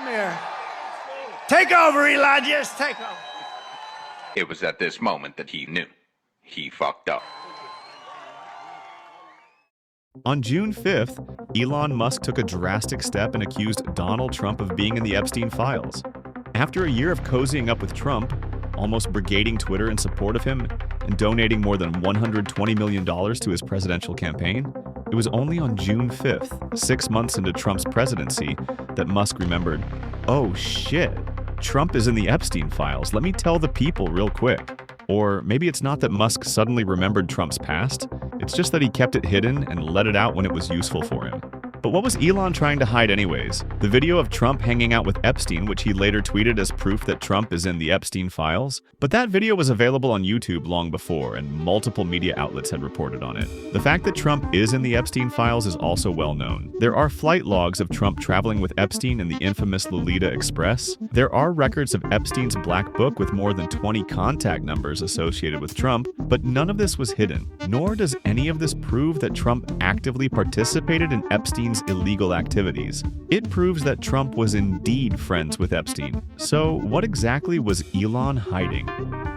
Come here. Take over, Elon. Just take over. It was at this moment that he knew. He fucked up. On June 5th, Elon Musk took a drastic step and accused Donald Trump of being in the Epstein files. After a year of cozying up with Trump, almost brigading Twitter in support of him, and donating more than $120 million to his presidential campaign, it was only on June 5th, 6 months into Trump's presidency, that Musk remembered, oh shit, Trump is in the Epstein files. Let me tell the people real quick. Or maybe it's not that Musk suddenly remembered Trump's past, it's just that he kept it hidden and let it out when it was useful for him. But what was Elon trying to hide anyways? The video of Trump hanging out with Epstein, which he later tweeted as proof that Trump is in the Epstein files? But that video was available on YouTube long before, and multiple media outlets had reported on it. The fact that Trump is in the Epstein files is also well known. There are flight logs of Trump traveling with Epstein in the infamous Lolita Express. There are records of Epstein's black book with more than 20 contact numbers associated with Trump, but none of this was hidden. Nor does any of this prove that Trump actively participated in Epstein's illegal activities. It proves that Trump was indeed friends with Epstein. So what exactly was Elon hiding?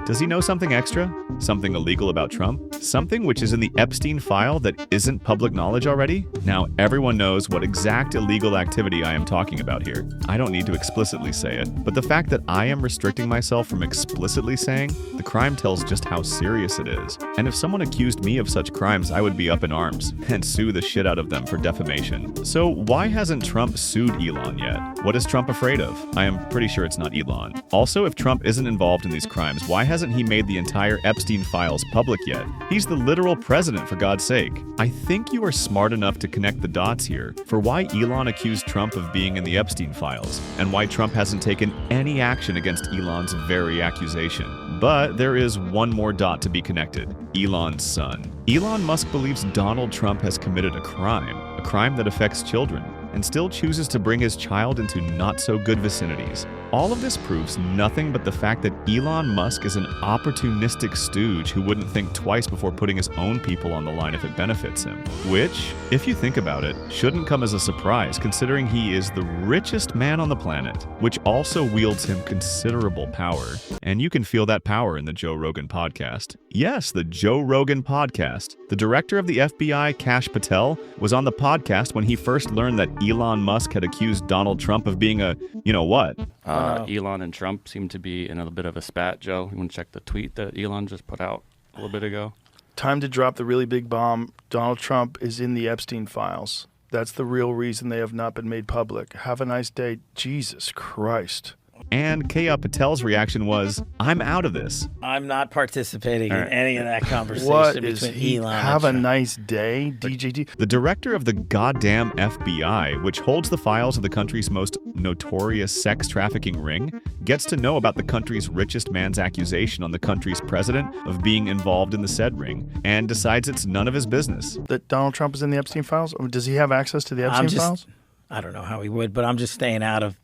Does he know something extra? Something illegal about Trump? Something which is in the Epstein file that isn't public knowledge already? Now everyone knows what exact illegal activity I am talking about here. I don't need to explicitly say it, but the fact that I am restricting myself from explicitly saying the crime tells just how serious it is. And if someone accused me of such crimes, I would be up in arms and sue the shit out of them for defamation. So why hasn't Trump sued Elon yet? What is Trump afraid of? I am pretty sure it's not Elon. Also, if Trump isn't involved in these crimes, why hasn't he made the entire Epstein files public yet? He's the literal president, for God's sake. I think you are smart enough to connect the dots here for why Elon accused Trump of being in the Epstein files, and why Trump hasn't taken any action against Elon's very accusation. But there is one more dot to be connected: Elon's son. Elon Musk believes Donald Trump has committed a crime that affects children, and still chooses to bring his child into not-so-good vicinities. All of this proves nothing but the fact that Elon Musk is an opportunistic stooge who wouldn't think twice before putting his own people on the line if it benefits him. Which, if you think about it, shouldn't come as a surprise considering he is the richest man on the planet, which also wields him considerable power. And you can feel that power in the Joe Rogan podcast. Yes, the Joe Rogan podcast. The director of the FBI, Kash Patel, was on the podcast when he first learned that Elon Musk had accused Donald Trump of being a, you know what? Elon and Trump seem to be in a bit of a spat, Joe. You want to check the tweet that Elon just put out a little bit ago? Time to drop the really big bomb. Donald Trump is in the Epstein files. That's the real reason they have not been made public. Have a nice day. Jesus Christ. And Kaya Patel's reaction was, I'm out of this. I'm not participating in any of that conversation What between is he? Elon Have a and Trump. nice day, DJD. The director of the goddamn FBI, which holds the files of the country's most notorious sex trafficking ring, gets to know about the country's richest man's accusation on the country's president of being involved in the said ring, and decides it's none of his business. That Donald Trump is in the Epstein files? I mean, does he have access to the Epstein files? I don't know how he would, but I'm just staying out of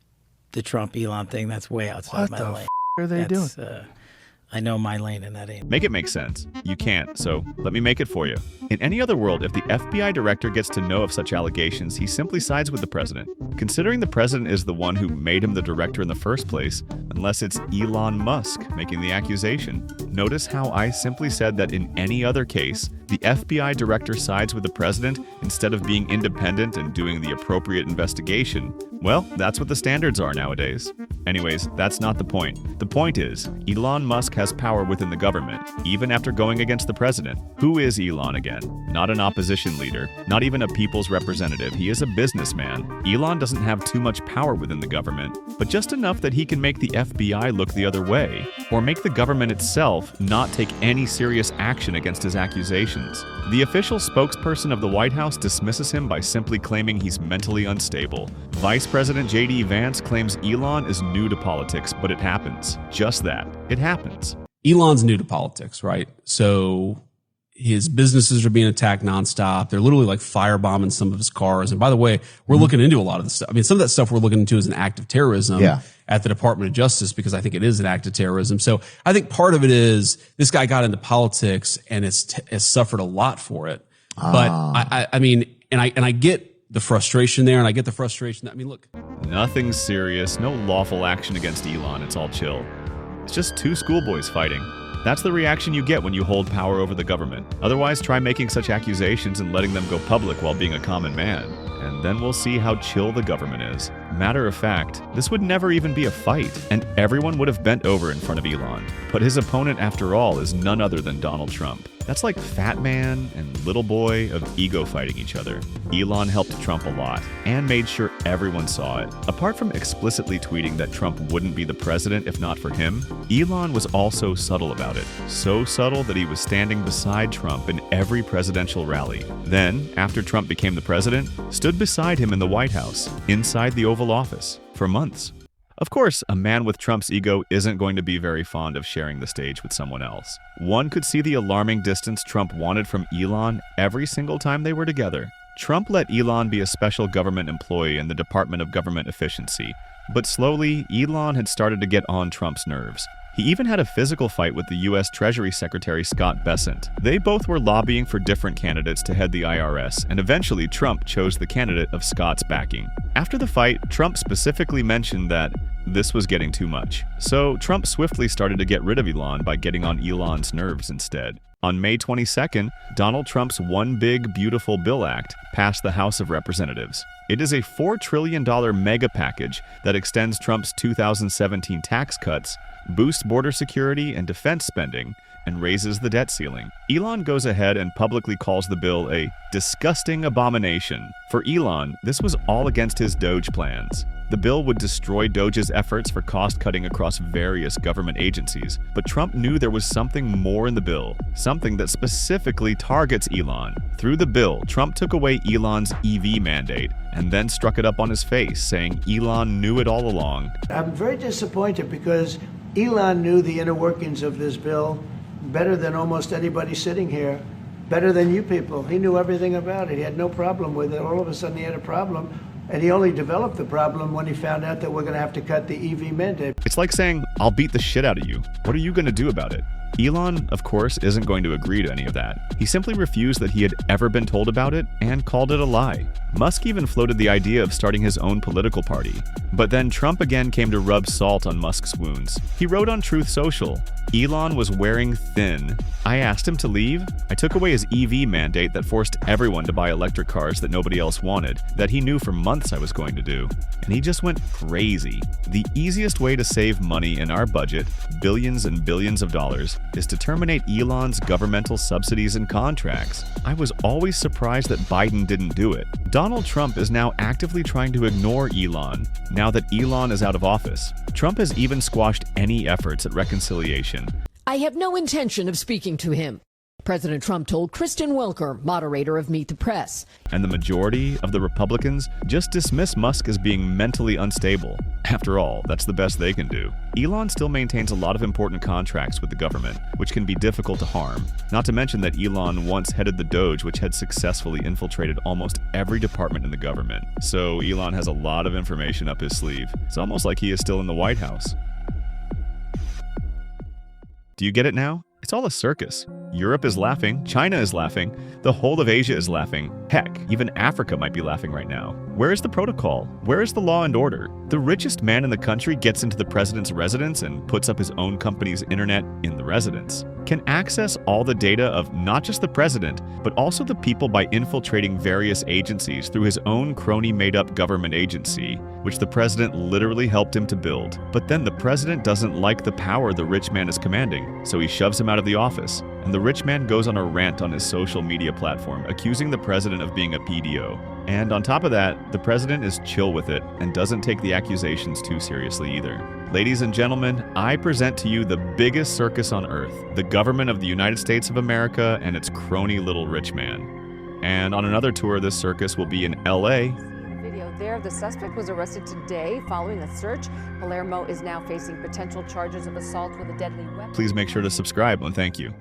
the Trump-Elon thing. That's way outside my lane. What the are they doing? I know my lane and that ain't. Make it make sense. You can't, so let me make it for you. In any other world, if the FBI director gets to know of such allegations, he simply sides with the president. Considering the president is the one who made him the director in the first place, unless it's Elon Musk making the accusation. Notice how I simply said that in any other case, the FBI director sides with the president instead of being independent and doing the appropriate investigation. Well, that's what the standards are nowadays. Anyways, that's not the point. The point is, Elon Musk has power within the government, even after going against the president. Who is Elon again? Not an opposition leader, not even a people's representative. He is a businessman. Elon doesn't have too much power within the government, but just enough that he can make the FBI look the other way, or make the government itself not take any serious action against his accusations. The official spokesperson of the White House dismisses him by simply claiming he's mentally unstable. Vice President J.D. Vance claims Elon is new to politics, but it happens. Just that. It happens. Elon's new to politics, right? So his businesses are being attacked nonstop. They're literally like firebombing some of his cars. And by the way, we're looking into a lot of this stuff. I mean, some of that stuff we're looking into is an act of terrorism at the Department of Justice, because I think it is an act of terrorism. So I think part of it is this guy got into politics and has suffered a lot for it. But I mean, and I get the frustration there, and I get the frustration. I mean, look. Nothing serious, no lawful action against Elon, it's all chill. It's just two schoolboys fighting. That's the reaction you get when you hold power over the government. Otherwise, try making such accusations and letting them go public while being a common man. And then we'll see how chill the government is. Matter of fact, this would never even be a fight, and everyone would have bent over in front of Elon. But his opponent, after all, is none other than Donald Trump. That's like Fat Man and Little Boy of ego fighting each other. Elon helped Trump a lot, and made sure everyone saw it. Apart from explicitly tweeting that Trump wouldn't be the president if not for him, Elon was also subtle about it. So subtle that he was standing beside Trump in every presidential rally. Then, after Trump became the president, stood beside him in the White House, inside the Oval Office, for months. Of course, a man with Trump's ego isn't going to be very fond of sharing the stage with someone else. One could see the alarming distance Trump wanted from Elon every single time they were together. Trump let Elon be a special government employee in the Department of Government Efficiency, but slowly, Elon had started to get on Trump's nerves. He even had a physical fight with the U.S. Treasury Secretary Scott Bessent. They both were lobbying for different candidates to head the IRS, and eventually Trump chose the candidate of Scott's backing. After the fight, Trump specifically mentioned that this was getting too much. So Trump swiftly started to get rid of Elon by getting on Elon's nerves instead. On May 22nd, Donald Trump's One Big Beautiful Bill Act passed the House of Representatives. It is a $4 trillion mega package that extends Trump's 2017 tax cuts, boosts border security and defense spending, and raises the debt ceiling. Elon goes ahead and publicly calls the bill a disgusting abomination. For Elon, this was all against his Doge plans. The bill would destroy Doge's efforts for cost-cutting across various government agencies, but Trump knew there was something more in the bill, something that specifically targets Elon. Through the bill, Trump took away Elon's EV mandate and then struck it up on his face, saying Elon knew it all along. I'm very disappointed because Elon knew the inner workings of this bill better than almost anybody sitting here, better than you people. He knew everything about it. He had no problem with it. All of a sudden he had a problem. And he only developed the problem when he found out that we're going to have to cut the EV mandate. It's like saying, I'll beat the shit out of you. What are you going to do about it? Elon, of course, isn't going to agree to any of that. He simply refused that he had ever been told about it and called it a lie. Musk even floated the idea of starting his own political party. But then Trump again came to rub salt on Musk's wounds. He wrote on Truth Social, Elon was wearing thin. I asked him to leave. I took away his EV mandate that forced everyone to buy electric cars that nobody else wanted, that he knew for months I was going to do. And he just went crazy. The easiest way to save money in our budget, billions and billions of dollars, is to terminate Elon's governmental subsidies and contracts. I was always surprised that Biden didn't do it. Donald Trump is now actively trying to ignore Elon, now that Elon is out of office. Trump has even squashed any efforts at reconciliation. I have no intention of speaking to him, President Trump told Kristen Welker, moderator of Meet the Press. And the majority of the Republicans just dismiss Musk as being mentally unstable. After all, that's the best they can do. Elon still maintains a lot of important contracts with the government, which can be difficult to harm. Not to mention that Elon once headed the Doge, which had successfully infiltrated almost every department in the government. So Elon has a lot of information up his sleeve. It's almost like he is still in the White House. Do you get it now? It's all a circus. Europe is laughing, China is laughing, the whole of Asia is laughing. Heck, even Africa might be laughing right now. Where is the protocol? Where is the law and order? The richest man in the country gets into the president's residence and puts up his own company's internet in the residence. Can access all the data of not just the president, but also the people by infiltrating various agencies through his own crony-made-up government agency, which the president literally helped him to build. But then the president doesn't like the power the rich man is commanding, so he shoves him out of the office. And the rich man goes on a rant on his social media platform, accusing the president of being a PDO. And on top of that, the president is chill with it and doesn't take the accusations too seriously either. Ladies and gentlemen, I present to you the biggest circus on earth, the government of the United States of America and its crony little rich man. And on another tour, this circus will be in LA. Video there, the suspect was arrested today following a search. Palermo is now facing potential charges of assault with a deadly weapon. Please make sure to subscribe and thank you.